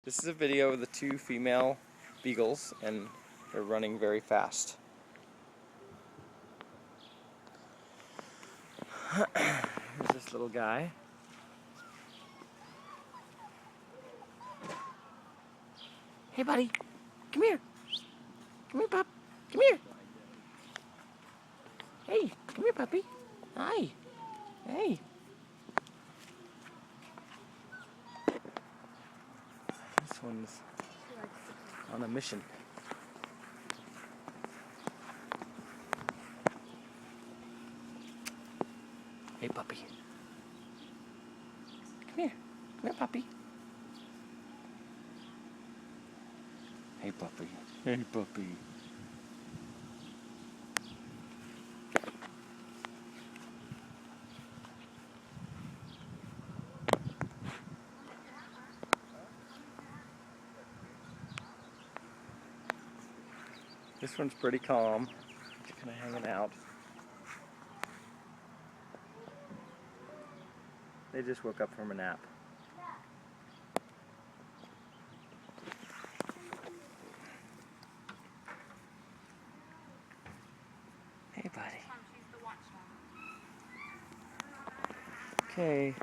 This is a video of the two female beagles, and they're running very fast. Here's this little guy. Hey buddy, come here. Come here, pup. Come here. Hey, come here, puppy. Hi. Hey. This one's on a mission. Hey, puppy. Come here. Come here, puppy. Hey, puppy. Hey, puppy. This one's pretty calm. Just kind of hanging out. They just woke up from a nap. Hey, buddy. Okay.